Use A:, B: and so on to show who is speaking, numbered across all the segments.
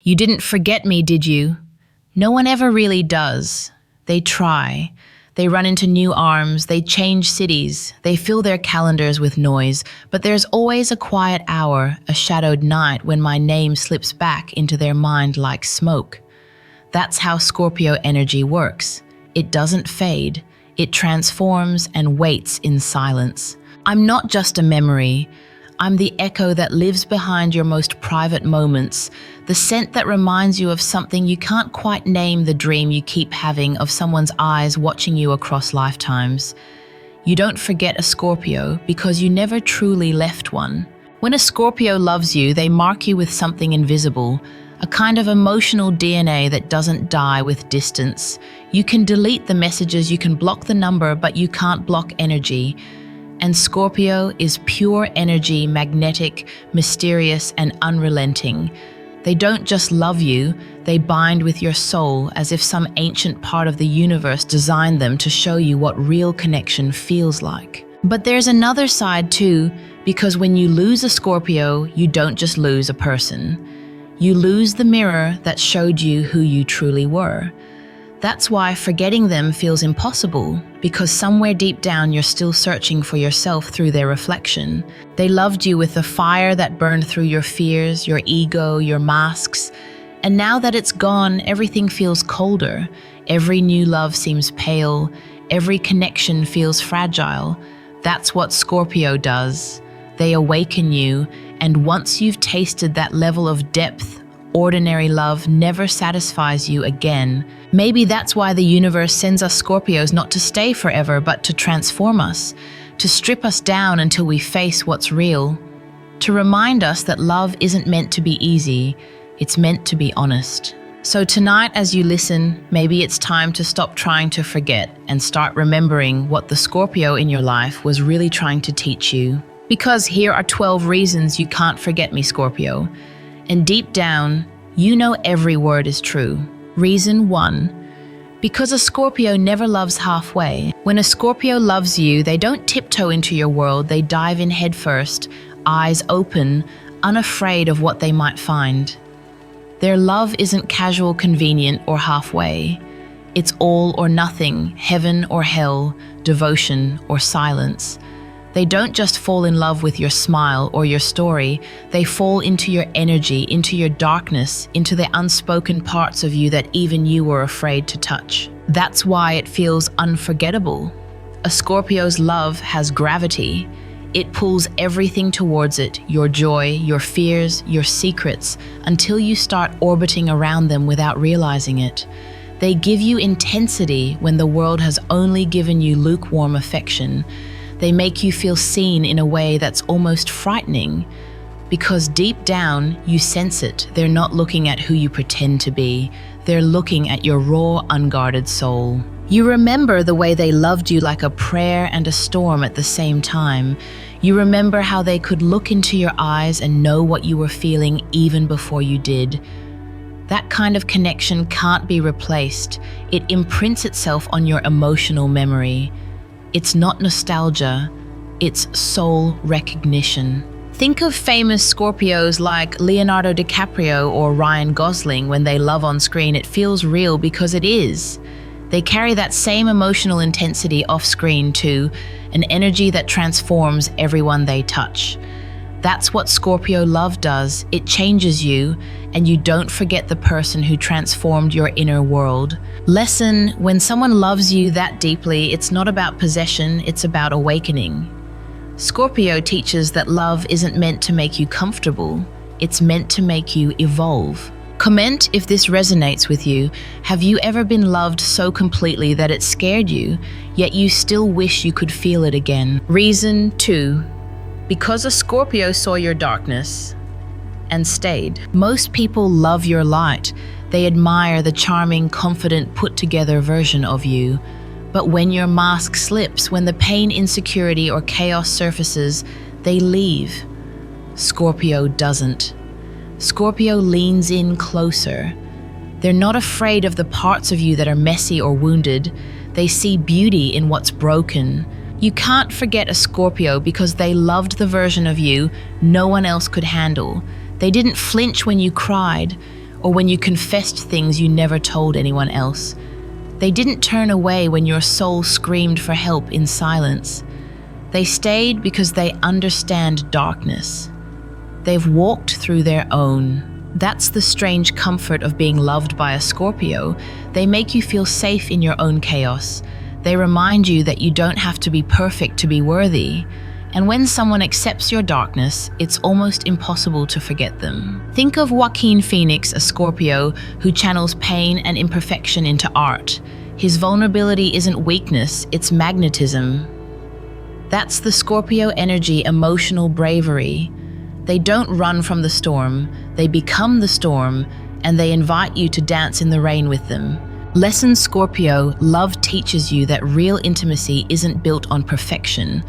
A: You didn't forget me, did you? No one ever really does. They try. They run into new arms, they change cities, they fill their calendars with noise, but there's always a quiet hour, a shadowed night when my name slips back into their mind like smoke. That's how Scorpio energy works. It doesn't fade. It transforms and waits in silence. I'm not just a memory. I'm the echo that lives behind your most private moments, the scent that reminds you of something you can't quite name, the dream you keep having of someone's eyes watching you across lifetimes. You don't forget a Scorpio because you never truly left one. When a Scorpio loves you, they mark you with something invisible, a kind of emotional DNA that doesn't die with distance. You can delete the messages, you can block the number, but you can't block energy. And Scorpio is pure energy, magnetic, mysterious, and unrelenting. They don't just love you, they bind with your soul as if some ancient part of the universe designed them to show you what real connection feels like. But there's another side too, because when you lose a Scorpio, you don't just lose a person. You lose the mirror that showed you who you truly were. That's why forgetting them feels impossible, because somewhere deep down you're still searching for yourself through their reflection. They loved you with the fire that burned through your fears, your ego, your masks. And now that it's gone, everything feels colder. Every new love seems pale. Every connection feels fragile. That's what Scorpio does. They awaken you, and once you've tasted that level of depth, ordinary love never satisfies you again. Maybe that's why the universe sends us Scorpios not to stay forever, but to transform us, to strip us down until we face what's real, to remind us that love isn't meant to be easy, it's meant to be honest. So tonight, as you listen, maybe it's time to stop trying to forget and start remembering what the Scorpio in your life was really trying to teach you. Because here are 12 reasons you can't forget me, Scorpio. And deep down, you know every word is true. Reason 1. Because a Scorpio never loves halfway. When a Scorpio loves you, they don't tiptoe into your world, they dive in headfirst, eyes open, unafraid of what they might find. Their love isn't casual, convenient, or halfway. It's all or nothing, heaven or hell, devotion or silence. They don't just fall in love with your smile or your story, they fall into your energy, into your darkness, into the unspoken parts of you that even you were afraid to touch. That's why it feels unforgettable. A Scorpio's love has gravity. It pulls everything towards it, your joy, your fears, your secrets, until you start orbiting around them without realizing it. They give you intensity when the world has only given you lukewarm affection. They make you feel seen in a way that's almost frightening, because deep down you sense it. They're not looking at who you pretend to be. They're looking at your raw, unguarded soul. You remember the way they loved you like a prayer and a storm at the same time. You remember how they could look into your eyes and know what you were feeling even before you did. That kind of connection can't be replaced. It imprints itself on your emotional memory. It's not nostalgia, it's soul recognition. Think of famous Scorpios like Leonardo DiCaprio or Ryan Gosling. When they love on screen, it feels real because it is. They carry that same emotional intensity off screen too, an energy that transforms everyone they touch. That's what Scorpio love does. It changes you, and you don't forget the person who transformed your inner world. Lesson: when someone loves you that deeply, it's not about possession, it's about awakening. Scorpio teaches that love isn't meant to make you comfortable, it's meant to make you evolve. Comment if this resonates with you. Have you ever been loved so completely that it scared you, yet you still wish you could feel it again? Reason 2. Because a Scorpio saw your darkness and stayed. Most people love your light. They admire the charming, confident, put-together version of you. But when your mask slips, when the pain, insecurity, or chaos surfaces, they leave. Scorpio doesn't. Scorpio leans in closer. They're not afraid of the parts of you that are messy or wounded. They see beauty in what's broken. You can't forget a Scorpio because they loved the version of you no one else could handle. They didn't flinch when you cried, or when you confessed things you never told anyone else. They didn't turn away when your soul screamed for help in silence. They stayed because they understand darkness. They've walked through their own. That's the strange comfort of being loved by a Scorpio. They make you feel safe in your own chaos. They remind you that you don't have to be perfect to be worthy. And when someone accepts your darkness, it's almost impossible to forget them. Think of Joaquin Phoenix, a Scorpio who channels pain and imperfection into art. His vulnerability isn't weakness, it's magnetism. That's the Scorpio energy, emotional bravery. They don't run from the storm, they become the storm, and they invite you to dance in the rain with them. Lesson Scorpio, love teaches you that real intimacy isn't built on perfection.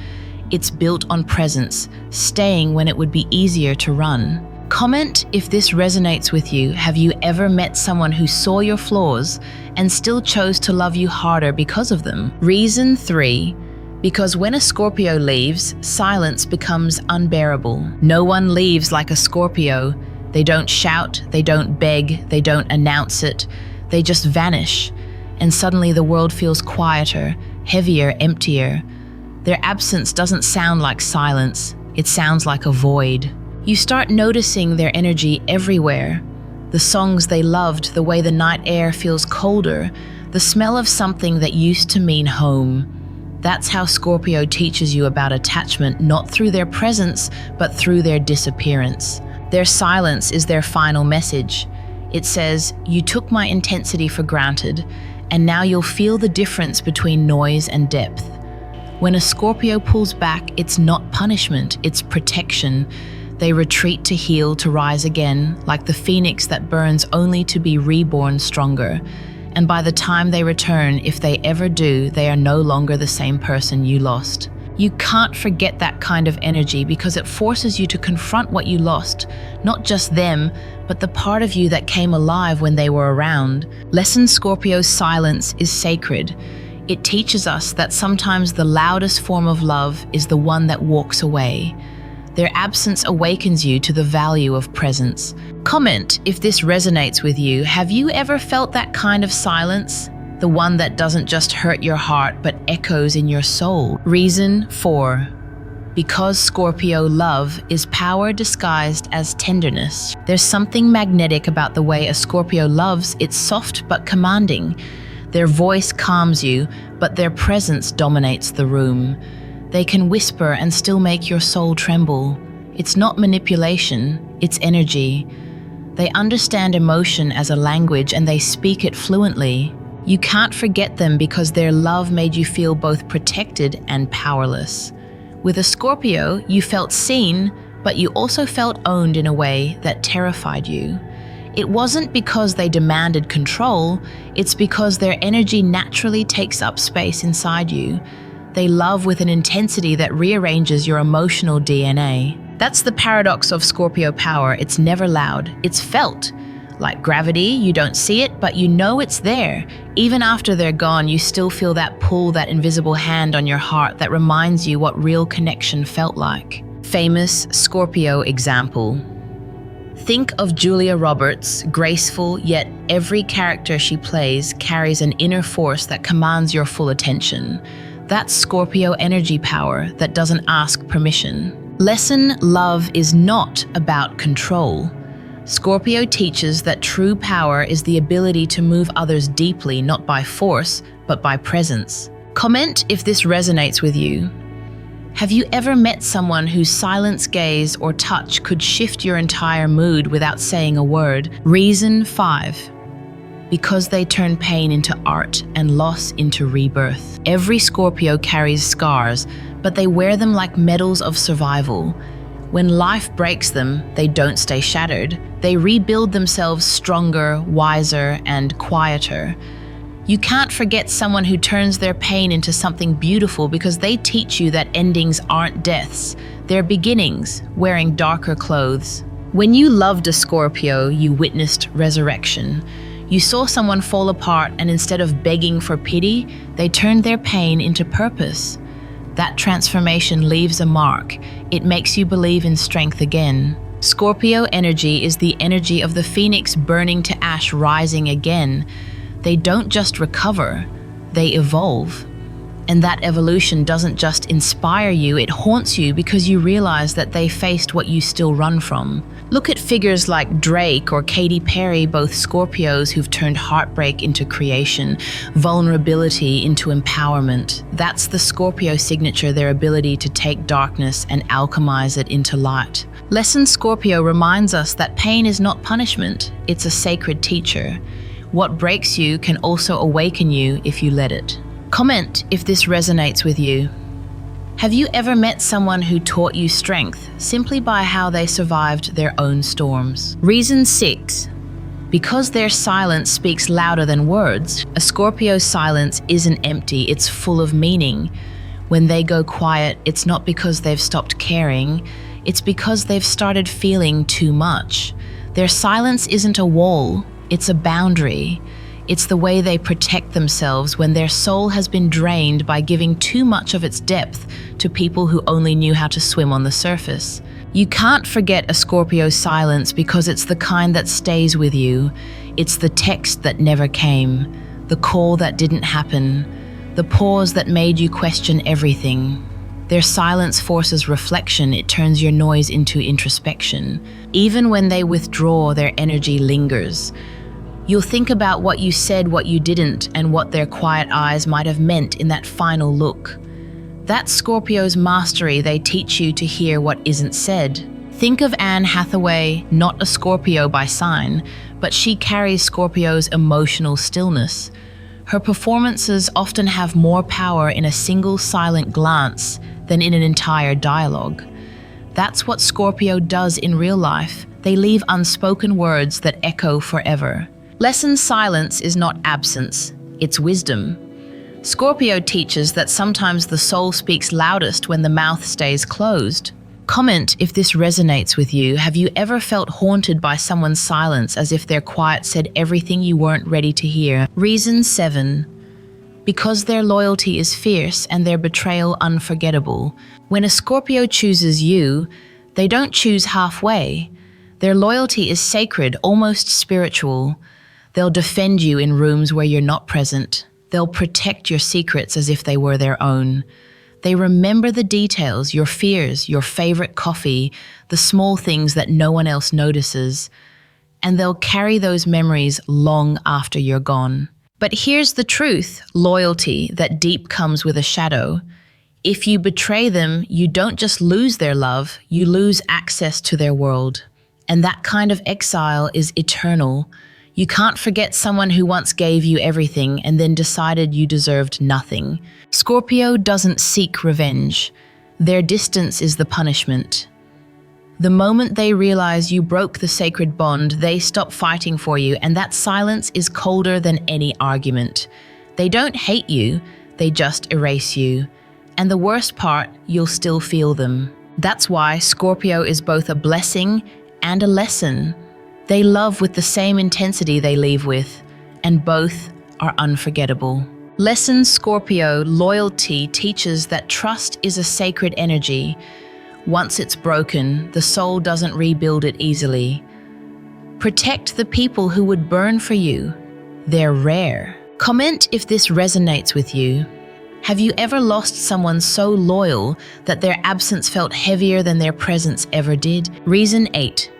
A: It's built on presence, staying when it would be easier to run. Comment if this resonates with you. Have you ever met someone who saw your flaws and still chose to love you harder because of them? Reason 3. Because when a Scorpio leaves, silence becomes unbearable. No one leaves like a Scorpio. They don't shout, they don't beg, they don't announce it. They just vanish. And suddenly the world feels quieter, heavier, emptier. Their absence doesn't sound like silence, it sounds like a void. You start noticing their energy everywhere. The songs they loved, the way the night air feels colder, the smell of something that used to mean home. That's how Scorpio teaches you about attachment, not through their presence, but through their disappearance. Their silence is their final message. It says, "You took my intensity for granted, and now you'll feel the difference between noise and depth." When a Scorpio pulls back, it's not punishment, it's protection. They retreat to heal, to rise again, like the phoenix that burns only to be reborn stronger. And by the time they return, if they ever do, they are no longer the same person you lost. You can't forget that kind of energy because it forces you to confront what you lost, not just them, but the part of you that came alive when they were around. Lesson Scorpio's silence is sacred. It teaches us that sometimes the loudest form of love is the one that walks away. Their absence awakens you to the value of presence. Comment if this resonates with you. Have you ever felt that kind of silence? The one that doesn't just hurt your heart, but echoes in your soul. Reason 4. Because Scorpio love is power disguised as tenderness. There's something magnetic about the way a Scorpio loves. It's soft but commanding. Their voice calms you, but their presence dominates the room. They can whisper and still make your soul tremble. It's not manipulation, it's energy. They understand emotion as a language and they speak it fluently. You can't forget them because their love made you feel both protected and powerless. With a Scorpio, you felt seen, but you also felt owned in a way that terrified you. It wasn't because they demanded control, it's because their energy naturally takes up space inside you. They love with an intensity that rearranges your emotional DNA. That's the paradox of Scorpio power. It's never loud, it's felt. Like gravity, you don't see it, but you know it's there. Even after they're gone, you still feel that pull, that invisible hand on your heart that reminds you what real connection felt like. Famous Scorpio example. Think of Julia Roberts, graceful, yet every character she plays carries an inner force that commands your full attention. That's Scorpio energy power that doesn't ask permission. Lesson love is not about control. Scorpio teaches that true power is the ability to move others deeply, not by force, but by presence. Comment if this resonates with you. Have you ever met someone whose silence, gaze, or touch could shift your entire mood without saying a word? Reason 5. Because they turn pain into art and loss into rebirth. Every Scorpio carries scars, but they wear them like medals of survival. When life breaks them, they don't stay shattered. They rebuild themselves stronger, wiser, and quieter. You can't forget someone who turns their pain into something beautiful because they teach you that endings aren't deaths, they're beginnings, wearing darker clothes. When you loved a Scorpio, you witnessed resurrection. You saw someone fall apart, and instead of begging for pity, they turned their pain into purpose. That transformation leaves a mark. It makes you believe in strength again. Scorpio energy is the energy of the phoenix burning to ash, rising again. They don't just recover, they evolve. And that evolution doesn't just inspire you, it haunts you because you realize that they faced what you still run from. Look at figures like Drake or Katy Perry, both Scorpios who've turned heartbreak into creation, vulnerability into empowerment. That's the Scorpio signature, their ability to take darkness and alchemize it into light. Lesson Scorpio reminds us that pain is not punishment, it's a sacred teacher. What breaks you can also awaken you if you let it. Comment if this resonates with you. Have you ever met someone who taught you strength simply by how they survived their own storms? Reason 6. Because their silence speaks louder than words, a Scorpio's silence isn't empty, it's full of meaning. When they go quiet, it's not because they've stopped caring, it's because they've started feeling too much. Their silence isn't a wall, it's a boundary. It's the way they protect themselves when their soul has been drained by giving too much of its depth to people who only knew how to swim on the surface. You can't forget a Scorpio's silence because it's the kind that stays with you. It's the text that never came, the call that didn't happen, the pause that made you question everything. Their silence forces reflection, it turns your noise into introspection. Even when they withdraw, their energy lingers. You'll think about what you said, what you didn't, and what their quiet eyes might have meant in that final look. That's Scorpio's mastery, they teach you to hear what isn't said. Think of Anne Hathaway, not a Scorpio by sign, but she carries Scorpio's emotional stillness. Her performances often have more power in a single silent glance than in an entire dialogue. That's what Scorpio does in real life. They leave unspoken words that echo forever. Lesson silence is not absence, it's wisdom. Scorpio teaches that sometimes the soul speaks loudest when the mouth stays closed. Comment if this resonates with you. Have you ever felt haunted by someone's silence as if their quiet said everything you weren't ready to hear? Reason 7. Because their loyalty is fierce and their betrayal unforgettable. When a Scorpio chooses you, they don't choose halfway. Their loyalty is sacred, almost spiritual. They'll defend you in rooms where you're not present. They'll protect your secrets as if they were their own. They remember the details, your fears, your favorite coffee, the small things that no one else notices. And they'll carry those memories long after you're gone. But here's the truth, loyalty, that deep comes with a shadow. If you betray them, you don't just lose their love, you lose access to their world. And that kind of exile is eternal. You can't forget someone who once gave you everything and then decided you deserved nothing. Scorpio doesn't seek revenge. Their distance is the punishment. The moment they realize you broke the sacred bond, they stop fighting for you, and that silence is colder than any argument. They don't hate you, they just erase you. And the worst part, you'll still feel them. That's why Scorpio is both a blessing and a lesson. They love with the same intensity they leave with, and both are unforgettable. Lesson Scorpio, loyalty teaches that trust is a sacred energy. Once it's broken, the soul doesn't rebuild it easily. Protect the people who would burn for you. They're rare. Comment if this resonates with you. Have you ever lost someone so loyal that their absence felt heavier than their presence ever did? Reason 8.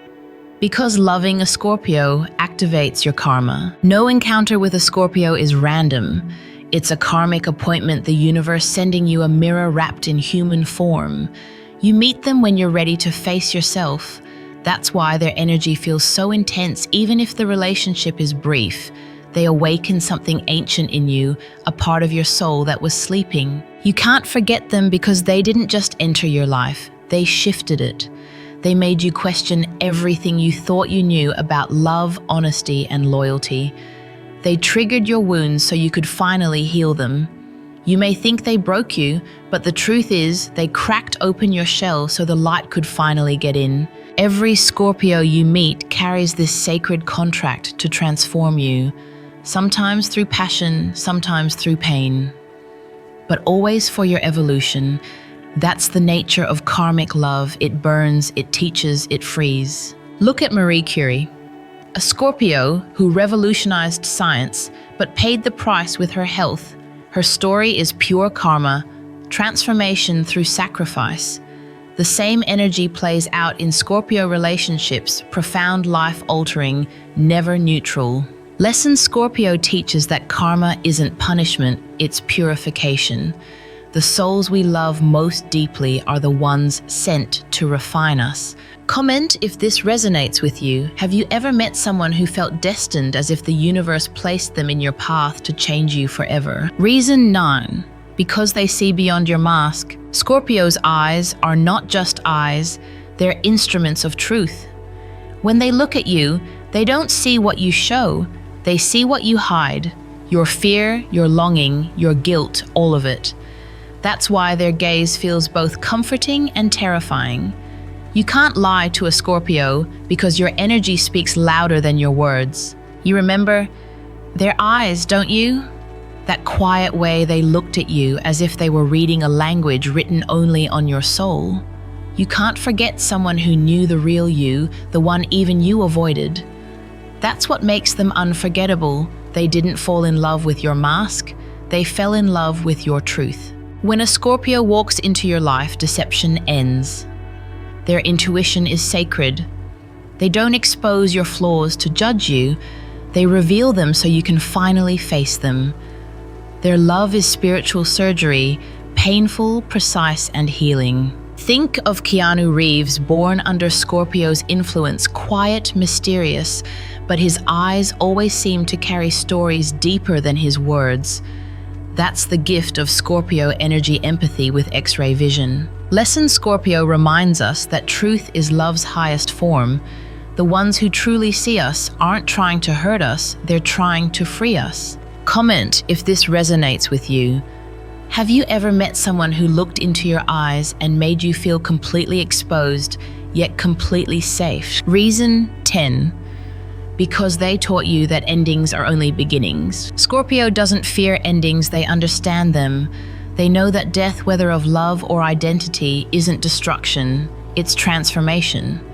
A: Because loving a Scorpio activates your karma. No encounter with a Scorpio is random. It's a karmic appointment, the universe sending you a mirror wrapped in human form. You meet them when you're ready to face yourself. That's why their energy feels so intense, even if the relationship is brief. They awaken something ancient in you, a part of your soul that was sleeping. You can't forget them because they didn't just enter your life, they shifted it. They made you question everything you thought you knew about love, honesty, and loyalty. They triggered your wounds so you could finally heal them. You may think they broke you, but the truth is they cracked open your shell so the light could finally get in. Every Scorpio you meet carries this sacred contract to transform you, sometimes through passion, sometimes through pain, but always for your evolution. That's the nature of karmic love. It burns, it teaches, it frees. Look at Marie Curie, a Scorpio who revolutionized science but paid the price with her health. Her story is pure karma, transformation through sacrifice. The same energy plays out in Scorpio relationships, profound, life-altering, never neutral. Lesson Scorpio teaches that karma isn't punishment, it's purification. The souls we love most deeply are the ones sent to refine us. Comment if this resonates with you. Have you ever met someone who felt destined, as if the universe placed them in your path to change you forever? Reason 9. Because they see beyond your mask. Scorpio's eyes are not just eyes, they're instruments of truth. When they look at you, they don't see what you show, they see what you hide. Your fear, your longing, your guilt, all of it. That's why their gaze feels both comforting and terrifying. You can't lie to a Scorpio because your energy speaks louder than your words. You remember their eyes, don't you? That quiet way they looked at you as if they were reading a language written only on your soul. You can't forget someone who knew the real you, the one even you avoided. That's what makes them unforgettable. They didn't fall in love with your mask, they fell in love with your truth. When a Scorpio walks into your life, deception ends. Their intuition is sacred. They don't expose your flaws to judge you, they reveal them so you can finally face them. Their love is spiritual surgery, painful, precise, and healing. Think of Keanu Reeves, born under Scorpio's influence, quiet, mysterious, but his eyes always seem to carry stories deeper than his words. That's the gift of Scorpio energy, empathy with X-ray vision. Lesson Scorpio reminds us that truth is love's highest form. The ones who truly see us aren't trying to hurt us, they're trying to free us. Comment if this resonates with you. Have you ever met someone who looked into your eyes and made you feel completely exposed, yet completely safe? Reason 10. Because they taught you that endings are only beginnings. Scorpio doesn't fear endings, they understand them. They know that death, whether of love or identity, isn't destruction, it's transformation.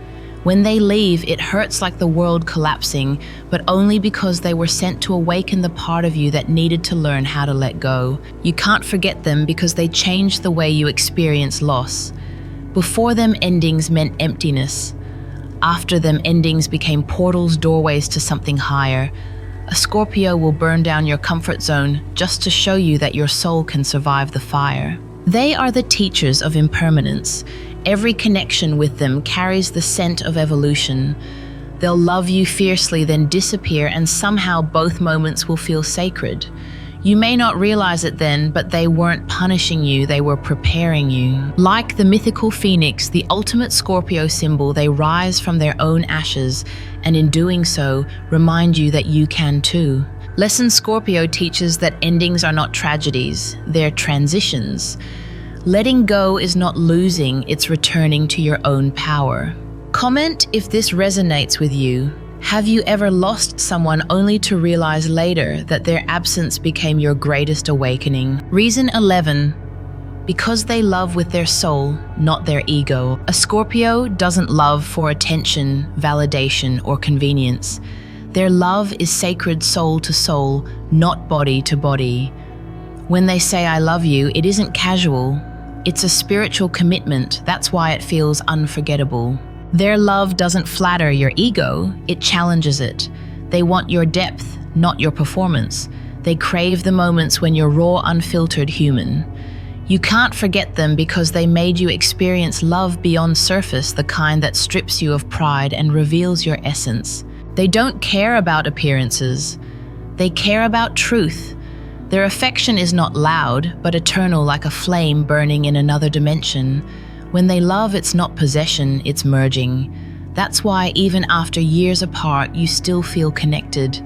A: When they leave, it hurts like the world collapsing, but only because they were sent to awaken the part of you that needed to learn how to let go. You can't forget them because they changed the way you experience loss. Before them, endings meant emptiness. After them, endings became portals, doorways to something higher. A Scorpio will burn down your comfort zone just to show you that your soul can survive the fire. They are the teachers of impermanence. Every connection with them carries the scent of evolution. They'll love you fiercely, then disappear, and somehow both moments will feel sacred. You may not realize it then, but they weren't punishing you, they were preparing you. Like the mythical phoenix, the ultimate Scorpio symbol, they rise from their own ashes, and in doing so, remind you that you can too. Lesson Scorpio teaches that endings are not tragedies, they're transitions. Letting go is not losing, it's returning to your own power. Comment if this resonates with you. Have you ever lost someone only to realize later that their absence became your greatest awakening? Reason 11. Because they love with their soul, not their ego. A Scorpio doesn't love for attention, validation, or convenience. Their love is sacred, soul to soul, not body to body. When they say I love you, it isn't casual. It's a spiritual commitment. That's why it feels unforgettable. Their love doesn't flatter your ego, it challenges it. They want your depth, not your performance. They crave the moments when you're raw, unfiltered human. You can't forget them because they made you experience love beyond surface, the kind that strips you of pride and reveals your essence. They don't care about appearances. They care about truth. Their affection is not loud, but eternal, like a flame burning in another dimension. When they love, it's not possession, it's merging. That's why even after years apart, you still feel connected.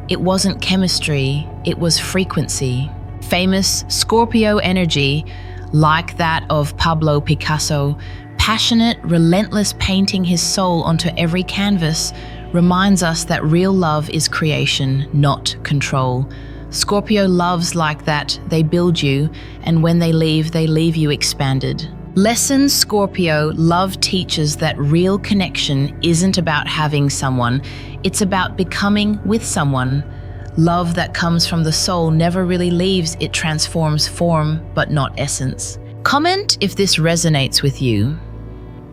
A: It wasn't chemistry, it was frequency. Famous Scorpio energy, like that of Pablo Picasso, passionate, relentless, painting his soul onto every canvas, reminds us that real love is creation, not control. Scorpio loves like that. They build you, and when they leave you expanded. Lesson Scorpio, love teaches that real connection isn't about having someone, it's about becoming with someone. Love that comes from the soul never really leaves, it transforms form, but not essence. Comment if this resonates with you.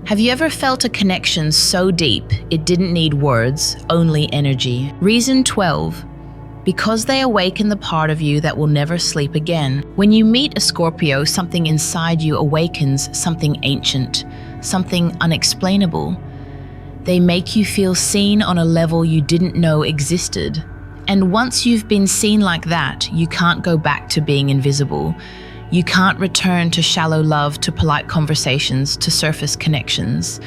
A: Have you ever felt a connection so deep it didn't need words, only energy? Reason 12. Because they awaken the part of you that will never sleep again. When you meet a Scorpio, something inside you awakens, something ancient, something unexplainable. They make you feel seen on a level you didn't know existed. And once you've been seen like that, you can't go back to being invisible. You can't return to shallow love, to polite conversations, to surface connections.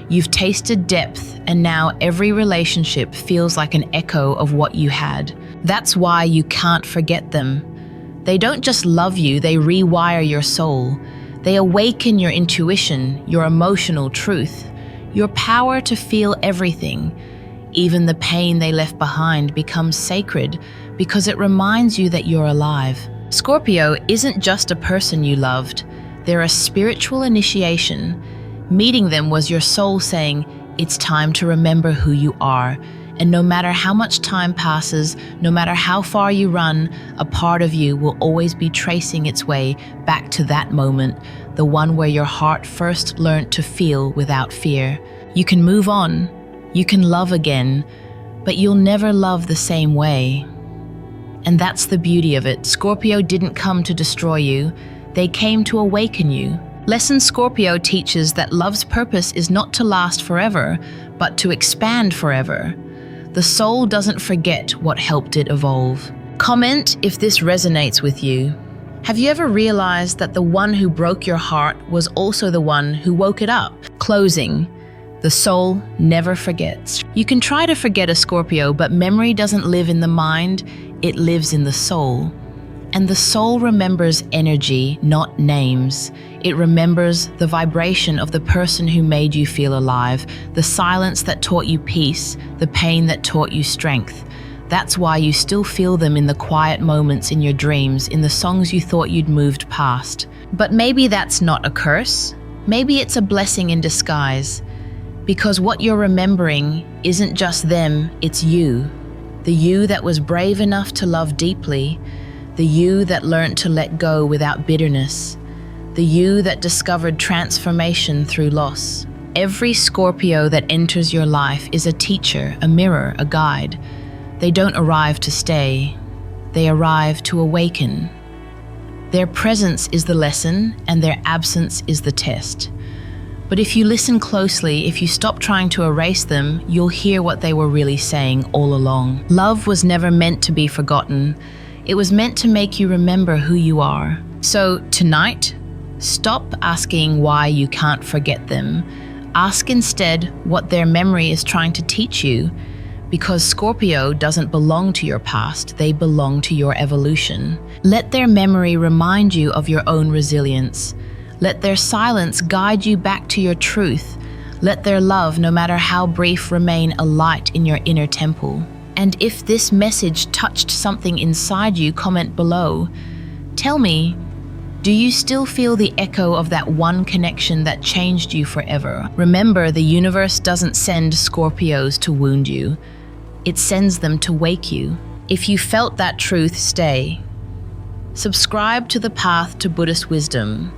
A: You've tasted depth, and now every relationship feels like an echo of what you had. That's why you can't forget them. They don't just love you, they rewire your soul. They awaken your intuition, your emotional truth, your power to feel everything. Even the pain they left behind becomes sacred because it reminds you that you're alive. Scorpio isn't just a person you loved, they're a spiritual initiation. Meeting them was your soul saying, it's time to remember who you are. And no matter how much time passes, no matter how far you run, a part of you will always be tracing its way back to that moment, the one where your heart first learned to feel without fear. You can move on, you can love again, but you'll never love the same way. And that's the beauty of it. Scorpio didn't come to destroy you, they came to awaken you. Lesson Scorpio teaches that love's purpose is not to last forever, but to expand forever. The soul doesn't forget what helped it evolve. Comment if this resonates with you. Have you ever realized that the one who broke your heart was also the one who woke it up? Closing. The soul never forgets. You can try to forget a Scorpio, but memory doesn't live in the mind, it lives in the soul. And the soul remembers energy, not names. It remembers the vibration of the person who made you feel alive, the silence that taught you peace, the pain that taught you strength. That's why you still feel them in the quiet moments in your dreams, in the songs you thought you'd moved past. But maybe that's not a curse. Maybe it's a blessing in disguise. Because what you're remembering isn't just them, it's you. The you that was brave enough to love deeply, the you that learned to let go without bitterness, the you that discovered transformation through loss. Every Scorpio that enters your life is a teacher, a mirror, a guide. They don't arrive to stay, they arrive to awaken. Their presence is the lesson, and their absence is the test. But if you listen closely, if you stop trying to erase them, you'll hear what they were really saying all along. Love was never meant to be forgotten. It was meant to make you remember who you are. So tonight, stop asking why you can't forget them. Ask instead what their memory is trying to teach you. Because Scorpio doesn't belong to your past, they belong to your evolution. Let their memory remind you of your own resilience. Let their silence guide you back to your truth. Let their love, no matter how brief, remain a light in your inner temple. And if this message touched something inside you, comment below. Tell me, do you still feel the echo of that one connection that changed you forever? Remember, the universe doesn't send Scorpios to wound you. It sends them to wake you. If you felt that truth, stay. Subscribe to the path to Buddhist wisdom.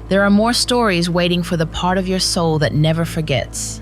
A: There are more stories waiting for the part of your soul that never forgets.